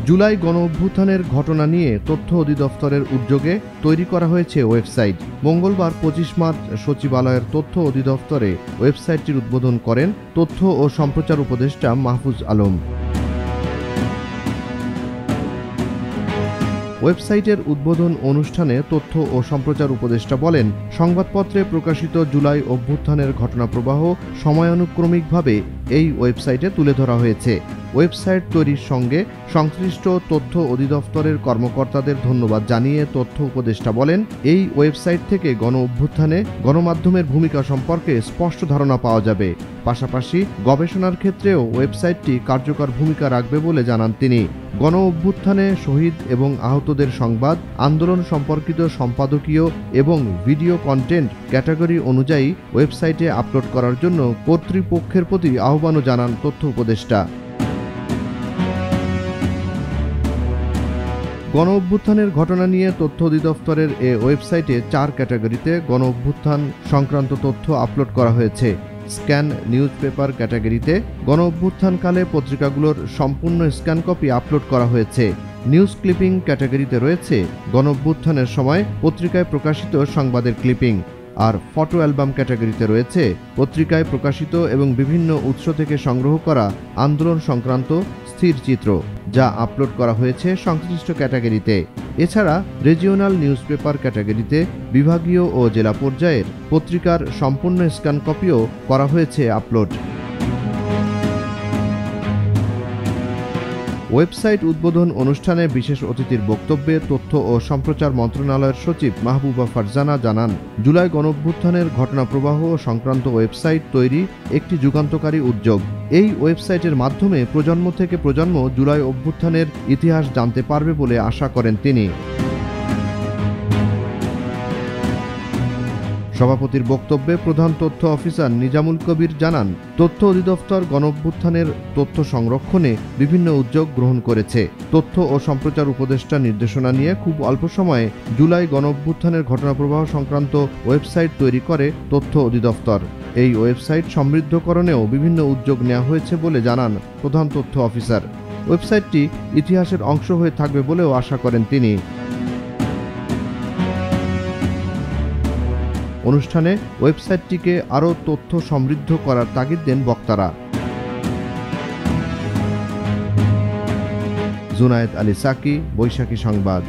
জুলাই গণঅভ্যুত্থানের ঘটনা নিয়ে তথ্য অধিদপ্তরের উদ্যোগে তৈরি করা হয়েছে ওয়েবসাইট। মঙ্গলবার 25 মার্চ সচিবালয়ের তথ্য অধিদপ্তরে ওয়েবসাইটটির উদ্বোধন করেন তথ্য ও সম্প্রচার উপদেষ্টা মাহফুজ আলম। ওয়েবসাইটের উদ্বোধন অনুষ্ঠানে তথ্য ও সম্প্রচার উপদেষ্টা বলেন, সংবাদপত্রে প্রকাশিত জুলাই অভ্যুত্থানের ঘটনাপ্রবাহ সময়ানুক্রমিকভাবে এই ওয়েবসাইটে তুলে ধরা হয়েছে। ওয়েবসাইট তৈরির সঙ্গে সংশ্লিষ্ট তথ্য অধিদপ্তরের কর্মকর্তাদের ধন্যবাদ জানিয়ে তথ্য উপদেষ্টা বলেন, এই ওয়েবসাইট থেকে গণ অভ্যুত্থানে গণমাধ্যমের ভূমিকা সম্পর্কে স্পষ্ট ধারণা পাওয়া যাবে। পাশাপাশি গবেষণার ক্ষেত্রেও ওয়েবসাইটটি কার্যকর ভূমিকা রাখবে বলে জানান তিনি। গণ অভ্যুত্থানে শহীদ এবং আহতদের সংবাদ, আন্দোলন সম্পর্কিত সম্পাদকীয় এবং ভিডিও কন্টেন্ট ক্যাটাগরি অনুযায়ী ওয়েবসাইটে আপলোড করার জন্য কর্তৃপক্ষের প্রতি আহ্বানও জানান তথ্য উপদেষ্টা। গণ অভ্যুত্থানের ঘটনা নিয়ে তথ্য অধিদপ্তরের এ ওয়েবসাইটে 4 ক্যাটাগরিতে গণ অভ্যুত্থান সংক্রান্ত তথ্য আপলোড করা হয়েছে। স্ক্যান নিউজ পেপার ক্যাটাগরিতে গণ অভ্যুত্থানকালে পত্রিকাগুলোর সম্পূর্ণ স্ক্যান কপি আপলোড করা হয়েছে। নিউজ ক্লিপিং ক্যাটাগরিতে রয়েছে গণ অভ্যুত্থানের সময় পত্রিকায় প্রকাশিত সংবাদের ক্লিপিং। আর ফটো অ্যালবাম ক্যাটাগরিতে রয়েছে পত্রিকায় প্রকাশিত এবং বিভিন্ন উৎস থেকে সংগ্রহ করা আন্দোলন সংক্রান্ত স্থির চিত্র, যা আপলোড করা হয়েছে সংশ্লিষ্ট ক্যাটাগরিতে। এছাড়া রিজিওনাল নিউজ পেপার ক্যাটাগরিতে বিভাগীয় ও জেলা পর্যায়ের পত্রিকার সম্পূর্ণ স্ক্যান কপিও করা হয়েছে আপলোড। ওয়েবসাইট উদ্বোধন অনুষ্ঠানে বিশেষ অতিথির বক্তব্যে তথ্য ও সম্প্রচার মন্ত্রণালয়ের সচিব মাহবুবা ফারজানা জানান, জুলাই গণঅভ্যুত্থানের ঘটনাপ্রবাহ সংক্রান্ত ওয়েবসাইট তৈরি একটি যুগান্তকারী উদ্যোগ। এই ওয়েবসাইটের মাধ্যমে প্রজন্ম থেকে প্রজন্ম জুলাই অভ্যুত্থানের ইতিহাস জানতে পারবে বলে আশা করেন তিনি। সভাপতির বক্তব্যে প্রধান তথ্য অফিসার নিজামুল কবির জানান, তথ্য অধিদপ্তর গণঅভ্যুত্থানের তথ্য সংরক্ষণে বিভিন্ন উদ্যোগ গ্রহণ করেছে। তথ্য ও সম্প্রচার উপদেষ্টার নির্দেশনা নিয়ে খুব অল্প সময়ে জুলাই গণঅভ্যুত্থানের ঘটনাপ্রবাহ সংক্রান্ত ওয়েবসাইট তৈরি করে তথ্য অধিদপ্তর। এই ওয়েবসাইট সমৃদ্ধকরণেও বিভিন্ন উদ্যোগ নেওয়া হয়েছে বলে জানান প্রধান তথ্য অফিসার। ওয়েবসাইটটি ইতিহাসের অংশ হয়ে থাকবে বলেও আশা করেন তিনি। অনুষ্ঠানে ওয়েবসাইটটিকে আরও তথ্য সমৃদ্ধ করার তাগিদ দেন বক্তারা। জুনায়েদ আলী সাকি, বৈশাখী সংবাদ।